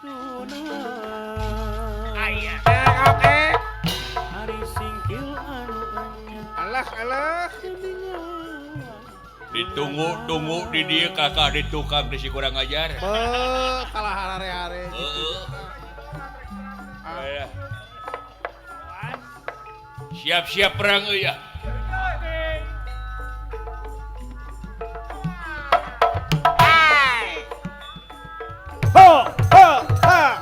tunang Aya. Oke. hari singkil anu anyar Alah. Ditunggu di dia kakak di tukang di si kurang ajar. Kalah hari-hari. Aya. Siap-siap perang ya. Ho, ha.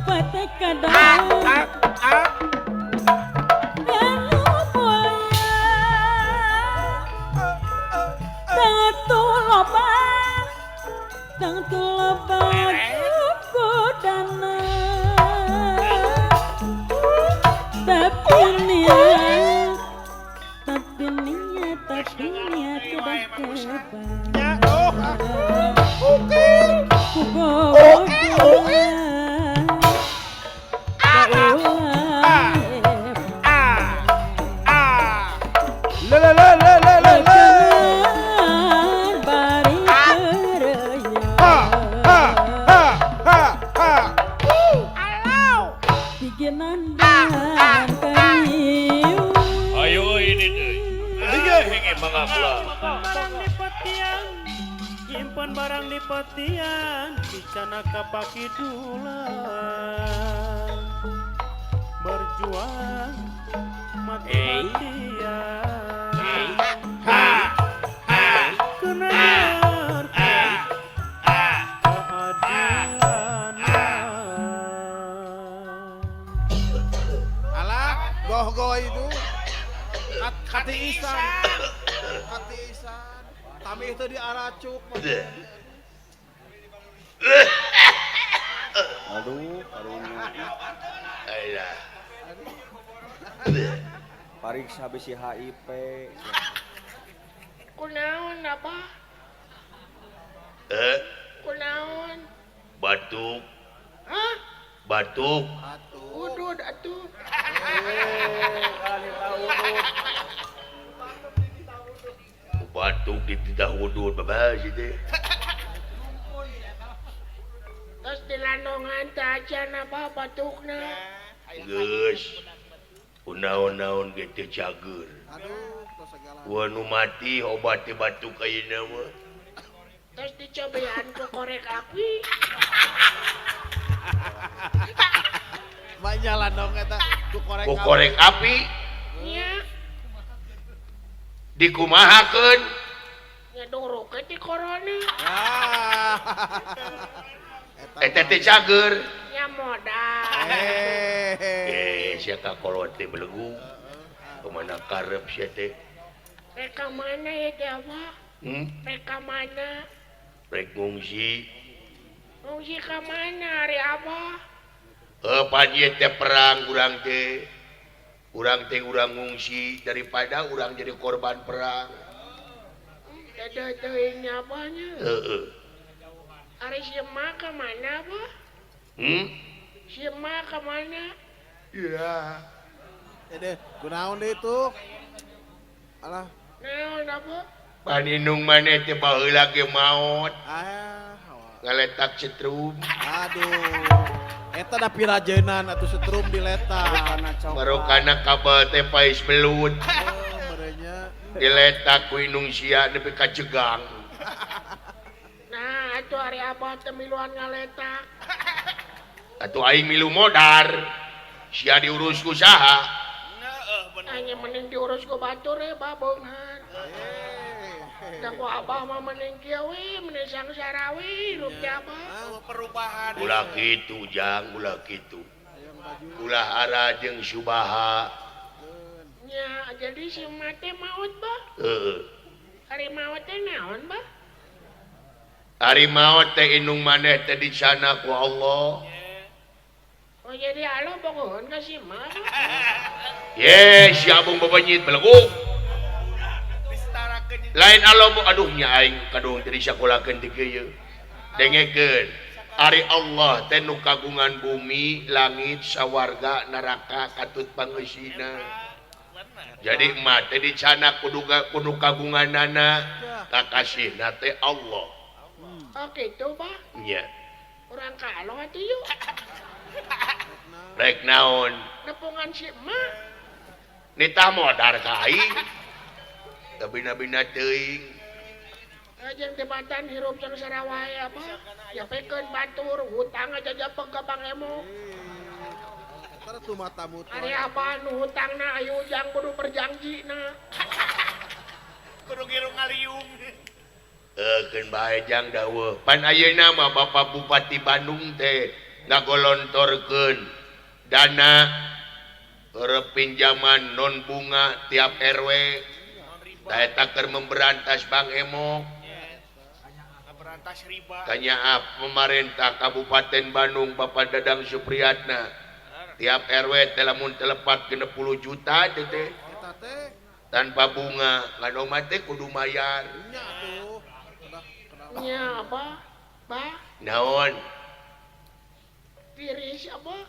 patek Ah, kadang ah, ah. anu mulia tang tulobang godana tapi niat tidak kebang Ya, oh. Ayo ini deh. Pengen mangapla. barang di petian nyimpen barang di petian dicana kapaki dulang berjuang mati-matian kenajar keadilan Alah, goh itu. Kati isan. Tami itu di aracuk. Aduh, Ayolah. pariksa bisi HIP. Kunaon apa? Kunaon? Batuk. Hah? Batuk. Udud atuh. Batuk di tidak wudhu babas itu. Terus dilandongan tajan apa batukna? Geus. Unaon-naon gitu cager. Wanu mati obat batuk ayeuna mah. Terus dicobain ke korek api. Banyalan dong eta ku korek. Ku korek api Nya, dikumahakeun. ngedurukeun di corona. Eta teh cager. Nya modal. Sia kakolot teh belegu. Kemana karep sia teh? Reka mana ya Jawa? Reka mana? Rek ngungsi. Ngungsi ke mana hari apa? Panjat teh perang urang teh. Urang ngungsi daripada urang jadi korban perang. Dada teuing apanya? Heeh. Hari Sima ke mana apa? Sima ke mana? Iya. Deh, kunaon deh itu? Alah, Naon apa? Paninung maneh teh baheula ge maot. Ngaletak setrum. Aduh. Eta da pirajenan atuh setrum diletak. Barokana kabel teh pais belut. Merenya. Diletak ku inung sia nepi ka jegang. Nah, itu hari apa temiluan ngaletak. Atuh aing milu modar. Sia diurus ku saha? Hanya mending diurus ku batur ya, babongan. Dan ku abah mah mending kieu we, mending sangsara we, hirup teh abah. Perubahan. Ulah kitu jang, ulah kitu. Ulah ara jeung subaha. Nya, jadi si mate maut bah. Heeh. Hari maut teh naon bah? Ari maot teh inung maneh teh di sana ku Allah. Oh jadi Allah bogohon ka si mah. Ye, si abung babanyit belegu. Lain Allah bu aduh nya aing kadung tadi sakulakeun ti kieu. Dengekeun. Ari Allah teh nu kagungan bumi, langit, sawarga, neraka katut pangeusina. Jadi emak teh dicana kudu kagunganana kakasihna teh Allah. Oke itu bah. Nya. Orang kalau atuh yuk. Rek naon? Nepungan si emak. Nita modar ka aing. Kabina-bina teuing. Ajeng tebatan hirup jeung sarawai apa? Nyapekeun batur, hutang aja japeng ka Bang Emo. Karena tuh matamu tuh. Ari apa nu hutangna ayu ujang kudu berjanjina. Kudu giru ngaliung. Keun bae jang daweuh. Pan ayeuna mah Bapak Bupati Bandung teh ngagolontorkeun dana keur pinjaman non bunga tiap RW. Tah eta keur memberantas Bang Emo. Berantas riba. Kanya pemerintah Kabupaten Bandung Bapak Dadang Supriyatna tiap RW lamun telepat 60 juta teh Eta teh. tanpa bunga ngano mah teh kudu mayar. Nya tuh. Nya apa? Bah, Naon? tiris apa?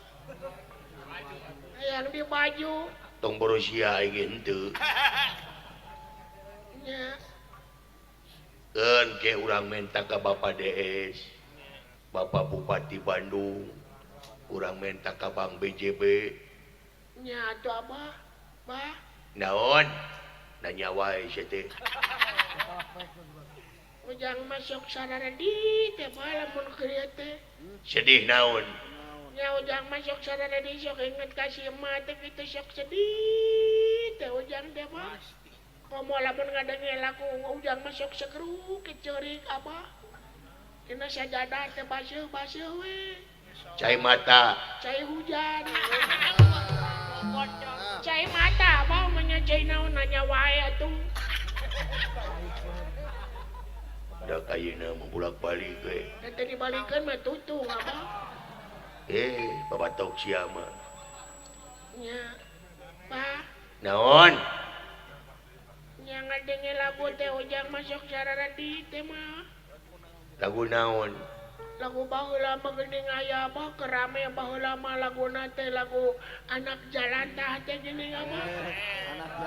Yang di baju. Tong berusia aing henteu. Nya. Keun ke urang minta ka Bapak DS. Bapak Bupati Bandung. Urang minta ka Bang BJB. Nya atuh apa? Bah, Naon? Nanya wae sia teh. ujang masuk sadara di teh bah lamun kieu teh. Sedih naon? Nya ujang masuk sadara di sok inget ka si emak teh kitu sok sedih teh ujang teh mah. Komo lamun ngadengel aku ujang masuk segeruk keceurik apa? Dina sajadah teh baseuh we. Cai mata. Cai hujan. Cai mata apa manya cai naon nanya wae atuh. Da kayeuna mah bulak-balik we. Teh dibalikeun mah tutung apa? Babatok sia mah. Nya. Bah, Naon? nya ngadenge lagu teh ujang masuk sarara di teh mah. Lagu naon? Lagu baheula mah geuning aya apa kerame baheula mah laguna teh lagu anak jalan tah teh geuning apa?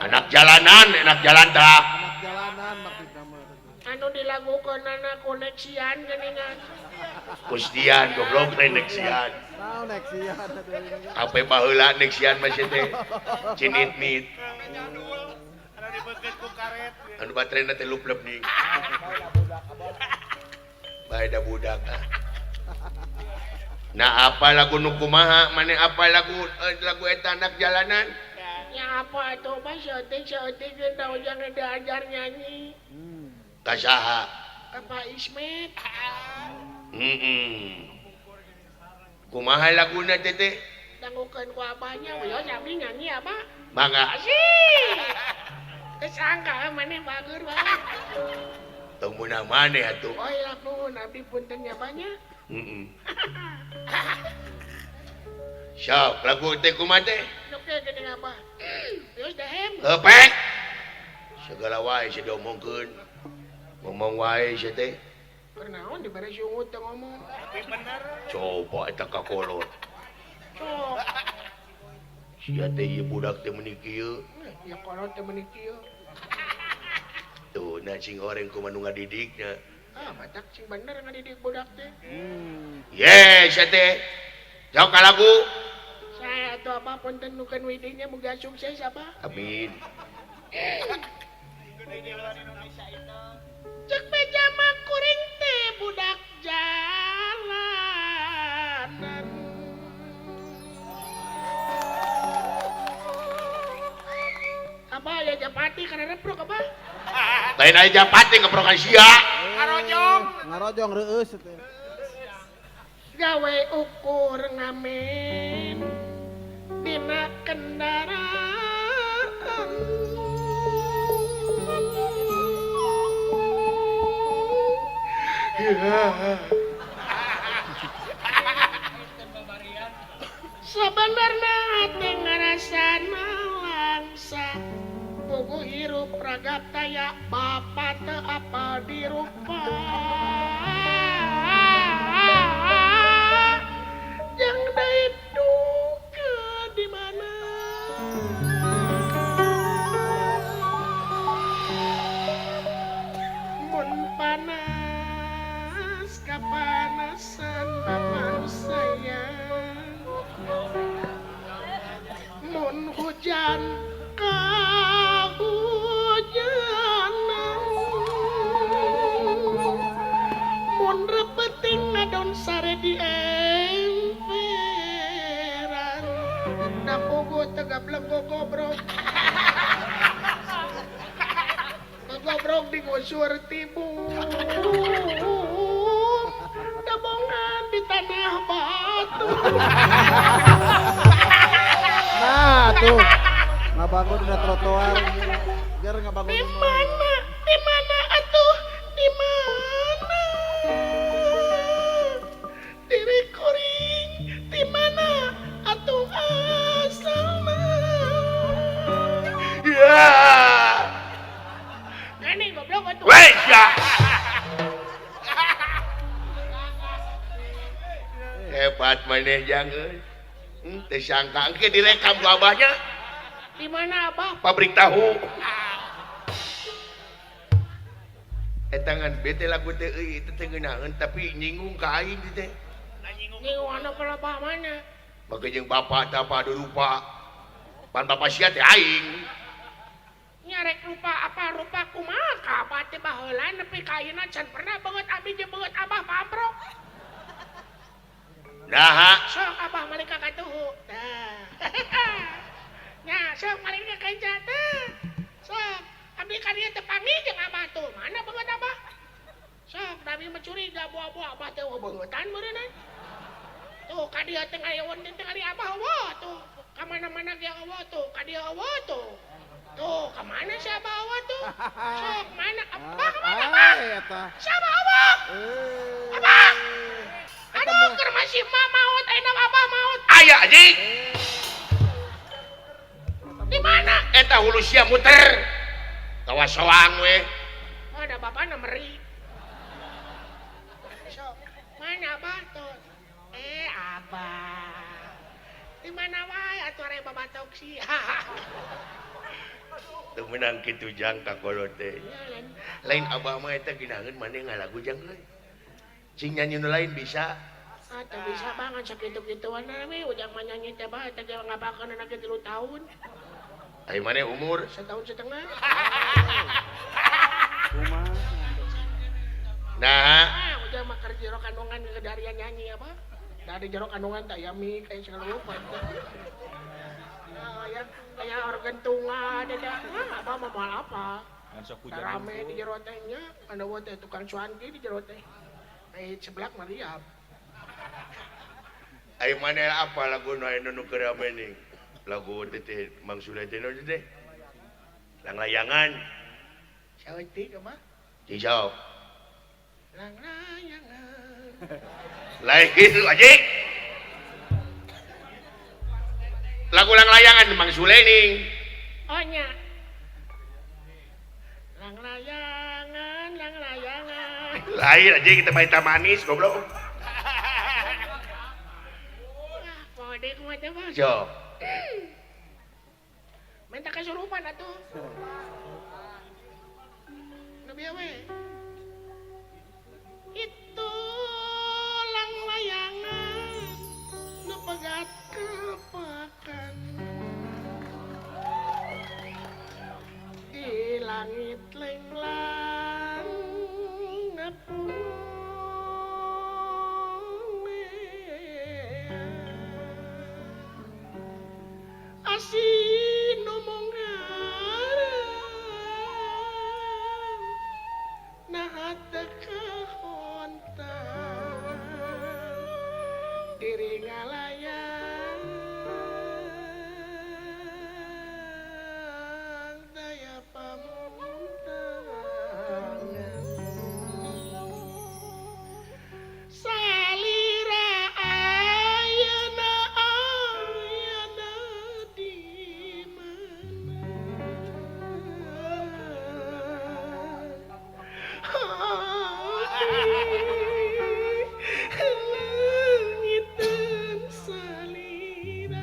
Anak jalanan, enak jalan tah. Anak jalanan maksudna mah. Anu dilagukeunana koneksian geuningan. Kustian goblok neksian. Naon neksian atuh. Ape baheula neksian mah sia teh. Cinit-mit. Anu dibeget ku karet. Anu baterena teh lup-lup nih. Bae da budak. Nah apa lagu nu kumaha? Mane apa lagu eta anak jalanan? Ya apa atuh mah seutik geus ujang diajar nyanyi. Kasaha? Ka Pak Ismet. Kumaha laguna teh teh? Dangukeun ku abahnya, we sami nyanyi apa? Mangga. Asih. Kesangka maneh bager banget. Tong meunang maneh atuh. Oh iya nuhun abdi punten nya banyak. Sok lagu teh kumaha teh? Oke geuning apa? Terus dahem. Pek. Segala wae sia diomongkeun. Ngomong wae sia teh. Kernaon dibere sungut teh ngomong. Tapi bener. Coba eta kakolot. Sok. Sia teh ieu budak teh meuni kieu. Ya kolot teh meuni kieu. Tuh, na cing orang kumaha nu ngadidiknya. Ah, matak sing bener ngadidik budak teh. Yes, sia teh. Sok ka lagu. Saya atuh apa punten nukeun widinya muga sukses apa? Amin. Cek beja mah kuring teh budak jalanan. Apa ya Japati kana reprok apa? Lain aja pati keprokan sia. Ngarojong reueus teh. Gawe ukur ngamen dina kendaraan. Sebenarnya hati ngerasana langsa Pugu hirup ragap taya Bapak teu apa dirupa Yang daidu ke di mana Mun panas di emperan napogo tegap lego gobrok gobrok di gosur tibu tabongan di tanah batu Nah, tuh. Ngabangun di trotoar. Biar ngabangun di mana atuh di mana diri kuring di mana atuh asalna Ya. ngene goblok atuh Weh, ya. Hebat maneh jang euy. Teu sangka engke direkam ku abahnya di mana abah pabrik tahu. Tangan bete lagu teh euy teu ngeunaheun tapi nyinggung ka aing teh. nyinggung anak kelabah mana Maka jeung bapak teh apa rupa. Pan bapak sia teh aing. nyarek rupa apa rupa kumaha ka abah teh baheula nepi ka ayeuna can pernah banget abi jeung banget abah pamprok Nah, sok abah malika katuhu tah nya sok malika kanca teh sok abdi ka dieu teh pami jeung abah tuh mana banget abah sok nabi mencuriga buah-buah abah teh beungetan beureunan tuh ka dieu teh ngayawan teh kali abah eueuh tuh ka mana-mana ge eueuh tuh ka dieu eueuh tuh tuh kemana si abah eueuh tuh sok mana abah kemana abah eta. si abah eueuh abah aduh keur masih mah maut ayeuna abah maut aya anjing. di mana Eta hulu sia muter. Tawa soang we. oh ada bapana meri sok mana abah tuh abah di mana wae atuh are babatok sih Teu menang kitu jang ka kolot teh. Lain abah mah eta ginaheun maneh ngalagu jang euy. Cing nyanyi nu lain bisa. teu bisa banget sakitu-kituan we ujang mah nyanyi teh bah teh ngabakeun anak 3 tahun Ai maneh umur 1,5 tahun Kumaha? nah ujang mah keur jero kandungan kedarian nyanyi apa dari jero kandungan teh aya mik aya segala rupa aya organ tunggal ada apa mah moal apa Ngan sok hujan. rame di jero teh nya anda teh tukang cuanki di jero teh sebelah Mariam ai maneh apa lagu nu aya nu keur rame nih. Lagu teh Mang Sule teh nu teh. Langlayangan. saeutik apa Cijau. langlayangan Lain gitu anjing. Lagu langlayangan Mang Sule ning. oh nya langlayangan Lain anjing kita main manis goblok. kode kumaha teh bos Jo. minta kasurupan atuh nabi we itu langlayangan nu pegat kepakan di langit lenglang ngapung asin omong ngarang nah kahontan diri ngalayang daya pamuntangan salira ayeuna di langiten salira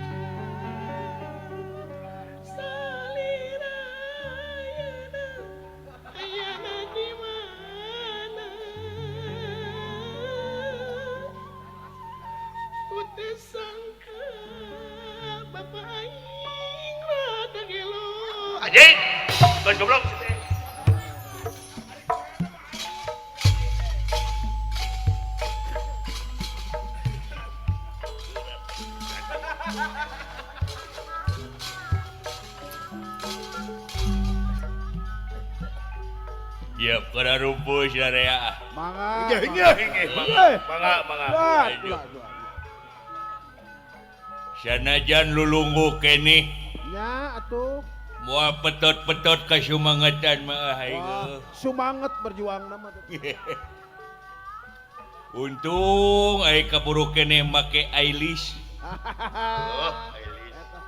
ayeuna di mana Putih sangka bapak aing rada gelo Anjing. Ban goblok. Siap kada rumpus area. Mangga. Mangga. Sanajan lulunggu kene. Ya atuh. Moal petot-petot ka sumangatan mah Wah, sumanget berjuang nama tuh. Untung ai kaburu kene make Ailis.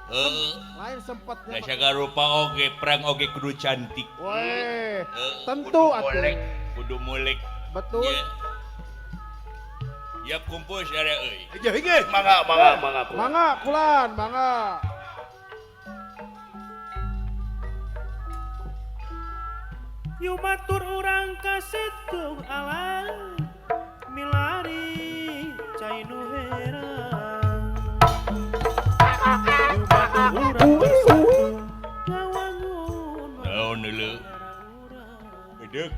Lain sempatnya. Da sagarupa oge perang oge kudu cantik. Weh, tentu atuh. Kudu molek. Betul. Ya. Yap kumpul sadaya euy. Mangga. Mangga kulan, mangga. Yumatur urang ka situ alang milari cai nu herang. Yumatur urang ka situ ngawangun. Naon heuleu? Edek.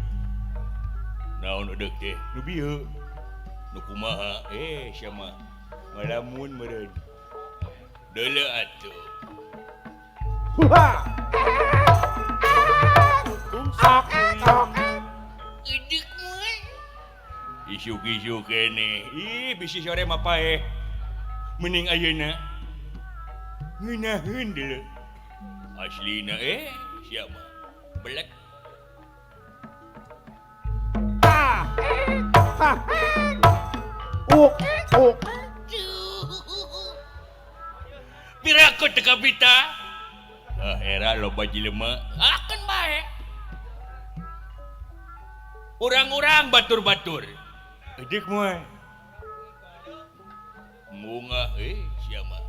Naon edek teh? Nu bieu. Nu kumaha? Sia mah ngalamun meureun. Deuleu atuh. Wah. Edek mah. Isu-isu kene. Ih, bisi sore mah paeh. Mending ayeuna ngeunaheun deuleu. Aslina sia mah belek. Pirakot teu kabita. Era loba jelema akan bae. Urang-urang batur-batur. Edek moe. Munga sia mah.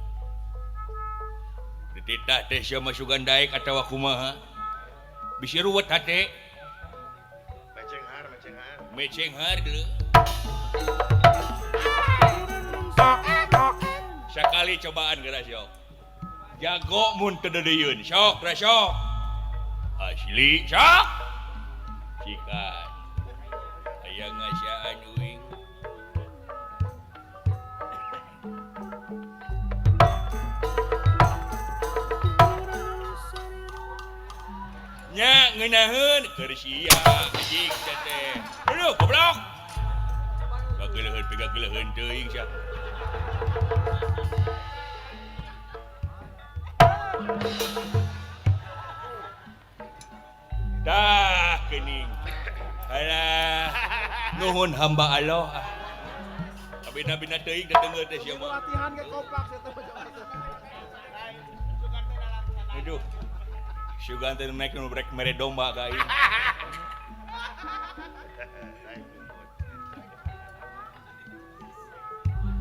Dititah teh sia mah sugan daek atawa kumaha. Bisi ruwet hate. Mecenghar deuleu. Sakali cobaan geura sok. Jago mun teu deudeuyeun, sok ra sok. Asli sok. Cikan. Aya ngasaan uing. Nya ngeunaheun keur sia anjing teh. Aduh goblok. Gageuleun teuing sia. Dah kening. Alah. Nuhun hamba Allah. Abina-bina teuing datengeur teh sia mah. Latihan ke kompak saya tuh. Aduh. Sugan teh naik nu brek mere domba ka ieu.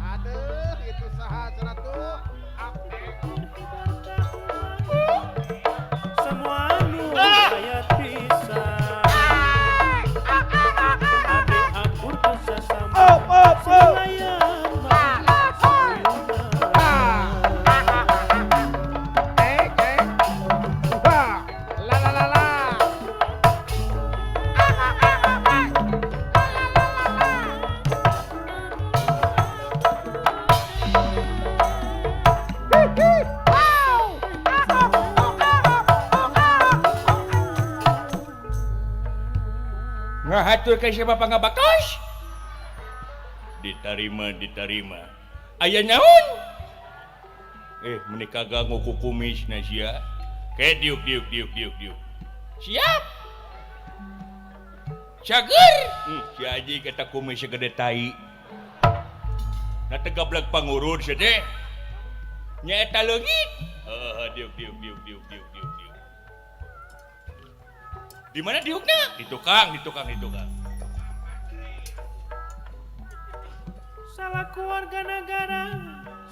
Aduh, itu saha cenah tuh. Semua nu aya pisan. Ade akur teu sasama. Selayan ngahatur ka siapa pangabatos? Diterima. Aya naon? Menikah ganggu ku kumis na sia. Kayak diuk. Siap. Cager. Si Aji kata kumis segede tai. Na tegablag pangurun sia teh. Nya eta leungit. Diuk. Di mana diuknya? Di tukang.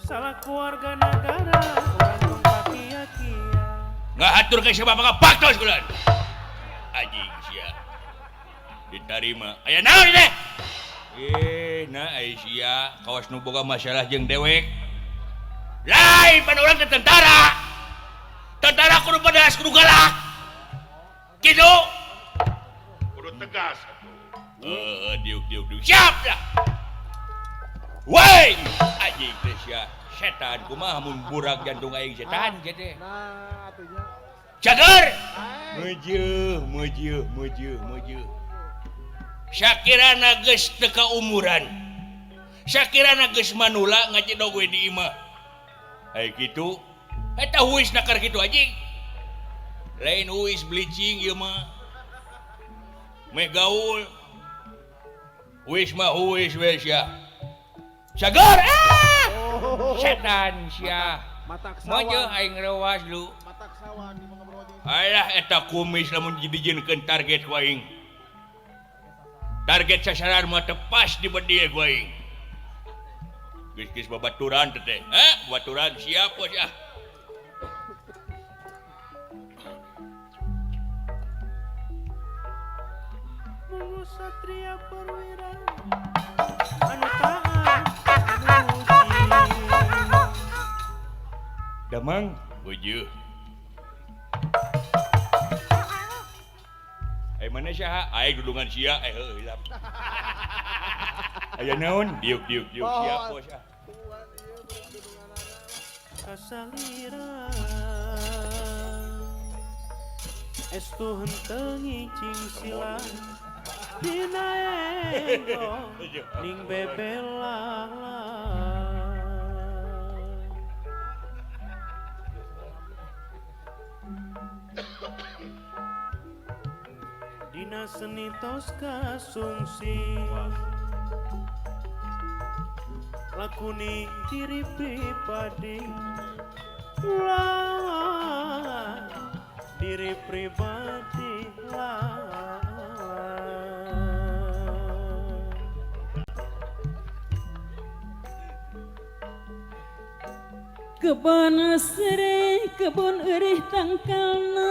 salah keluarga negara orang kia-kia. Ngahatur ke siapa baktos kulan. Anjing sia. Diterima. Aya naon teh? Na sia kawas nu boga masalah jeung dewek. Lain pan urang teh tentara. Tentara kudu pedas kudu galak. Kitu. Kudu tegas. Diuk. Siap dah. Woi, anjing teh sia. Setan kumaha mun burak jantung aing setan teh. Nah, atunya. Cager. Hai. Meujeuh. Syakirana geus teka umuran. Syakirana geus manula ngajedog we di imah. Ai kitu. Eta huis nakar kitu anjing. Lain huis bleaching ieu mah. Meh gaul. Huis mah huis we sia. Sagar setan sia. Matak Mojo sawan. aing rewas lu. Matak sawan di mga brodi. Alah eta kumis lamun dijieunkeun target ku aing. Target sasaran mah tepas di bedieu ku aing. Geus babaturan teh. Babaturan siap bos ah. Monggo satria perwira anu taat muji. Damang bojo. Mana syaha? Aing dudungan sia heuh. Aya naon? Diuk siap bos ah. Kasalira estu henteu ngicing sila dina enggo ning bebelah dina seni tos kasungsi lakuni diri pribadi lah diri pribadi lah kebon sere kebon eurih tangkalna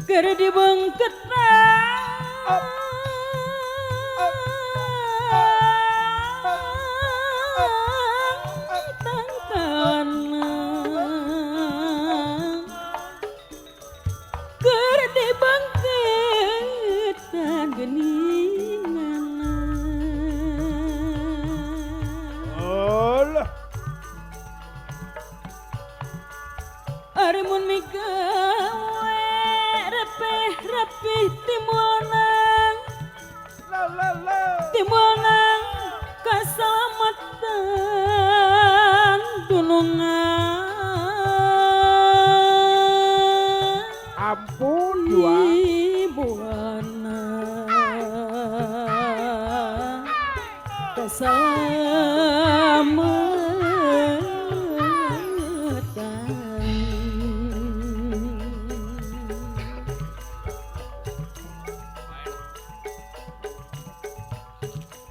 keur dibengketna tangkalna keur dibengketna geuninganna Allah. ari mun migawe rapih timulnang timulnang kasalamatan dunungan Ampun jual. ibuana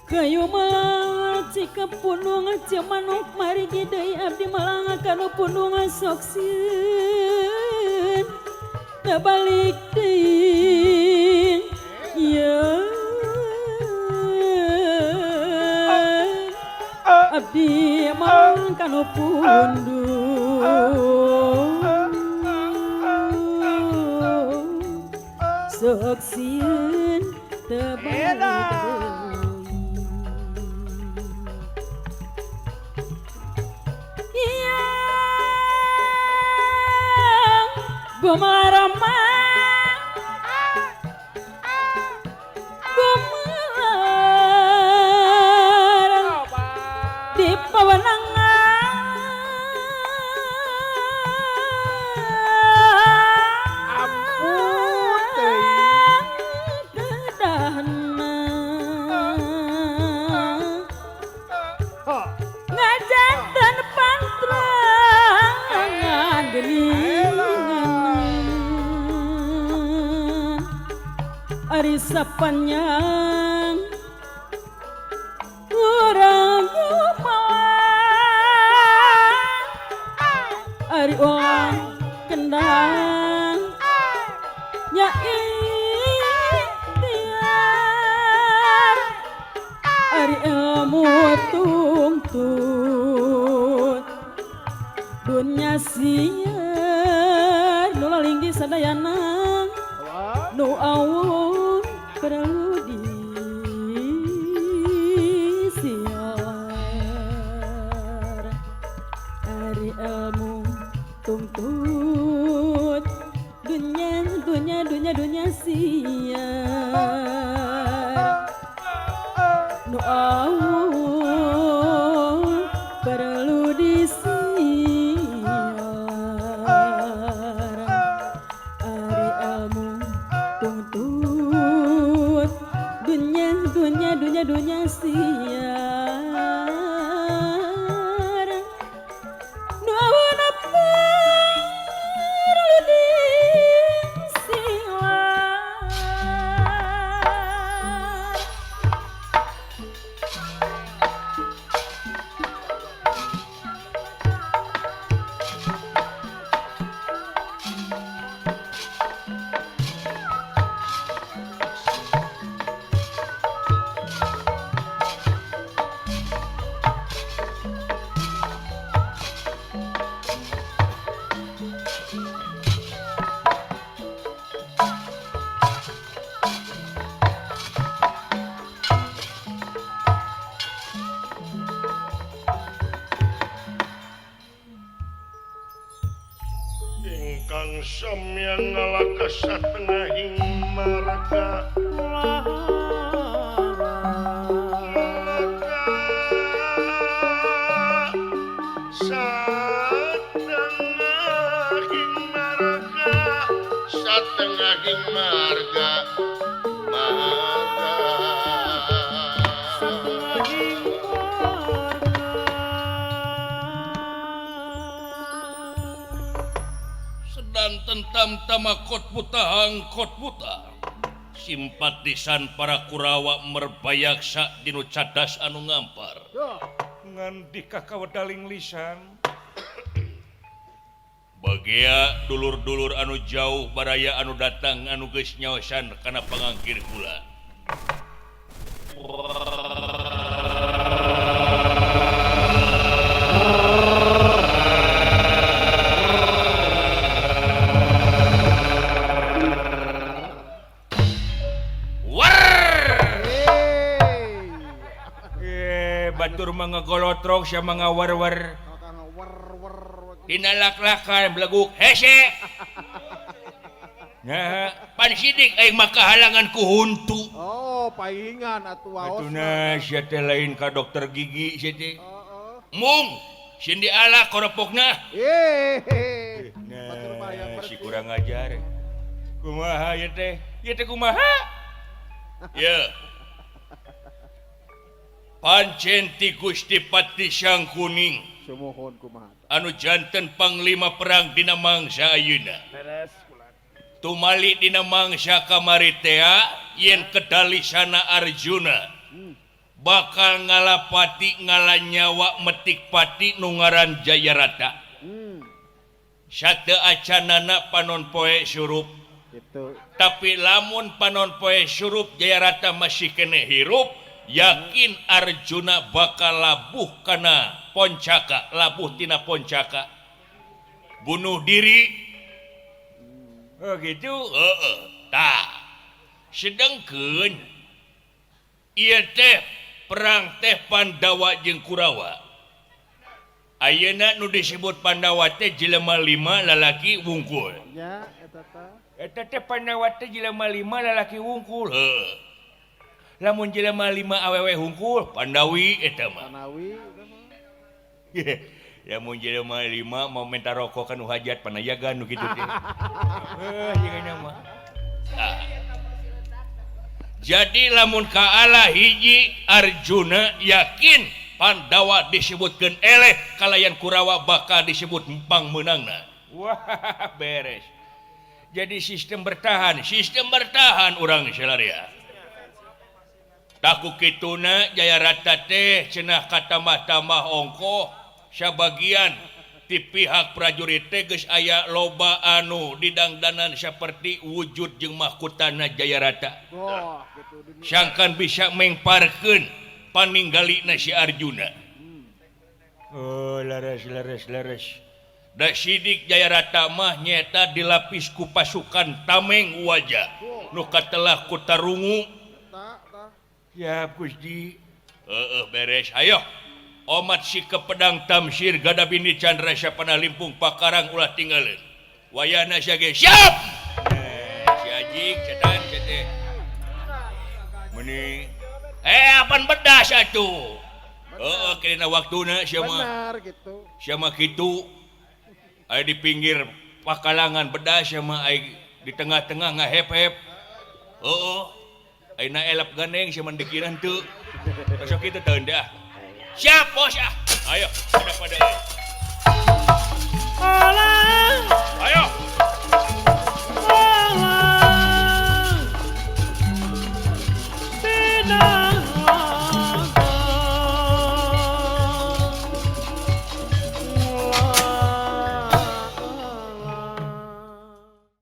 kayu malang cika punung cemanuk mari gidei abdi malang kanu punung sok sieun teu balik deui ya abdi malang kanu pundung sok sieun teu balik deui Gumarama Gumarang di pawanangan Ampun teuing. kedahna Ha. ngajanten pantrangan geningan ari sapanyang urang gumawa ari orang kendang nya ikhtiar ari ilmu tungtut dunya siar nu lalinggi sadayana nu awun perlu disiar ari ilmu tungtut dunya dunya siar nuawana perluding siwar ingkang samyang ngalaka satengahing marga satengahing marga sedang tentam tamakot putahang kot puta simpatisan para Kurawa merbayaksa dinu cadas anu ngampar ngan dikakawedaling lisan bagia dulur-dulur anu jauh baraya anu datang anu geus nyaosan kana pangangkir kula batur mga golotrok siya mga warwar tinalak-lakan beleguk hese nah pansidik ay makahalangan ku huntu Oh, paingan atuh waos. atuna siya teh lain ka dokter gigi siya teh mung sindi ala koropokna nah si kurang ajar kumaha ya teh kumaha ya pancen ti Gusti Pati Sang Kuning Sumuhun kumaha. anu janten panglima perang dina mangsa ayeuna tumali dina mangsa kamari teh yen kedalisana Arjuna bakal ngalapati ngalanyawa metik pati nu ngaran Jayarata sateu acanana panon poe surup Itu tapi lamun panon poe surup Jayarata masih kene hirup yakin Arjuna bakal labuh kana poncaka labuh tina poncaka bunuh diri oh gitu tah sedengkeun ieu teh perang teh Pandawa jeung Kurawa ayeuna nu disebut Pandawa teh jelema 5 lalaki wungkul nya eta teh Pandawa teh jelema 5 lalaki wungkul lamun jelema 5 awewe hungkul Pandawi eta mah Tanawi ya mun jelema 5 mau minta rokok kan hajat panayagan nu kitu teh jangan mah jadi lamun kaala hiji Arjuna yakin Pandawa disebutkeun eleh kalayan Kurawa bakal disebut empang menangna wah beres jadi sistem bertahan urang salaria taku kituna Jayarata teh cenah katambah-tambah ongko sabagian ti pihak prajurit teh geus aya loba anu didangdanan saperti wujud jeung mahkotana Jayarata gitu sangkan bisa mengparkeun paninggalina si Arjuna oh laras da sidik Jayarata mah nyata dilapis ku pasukan tameng wajah nu katelah ku tarungu ya Gusti beres ayo omat si kepedang tamsir gada bini Chandra sapana limpung pakarang ulah tinggalin wayana siage siap si ajik setan sete meni apan bedas atuh kena waktuna benar gitu siapa kitu aya di pinggir pakalangan bedas sama aya di tengah-tengah ngahep-hep Aina elap ganeng si mandikiran tuh. Besok itu tanda. Siap bos ah. Ayo, pada. Allah, Ayo. Allah, tidak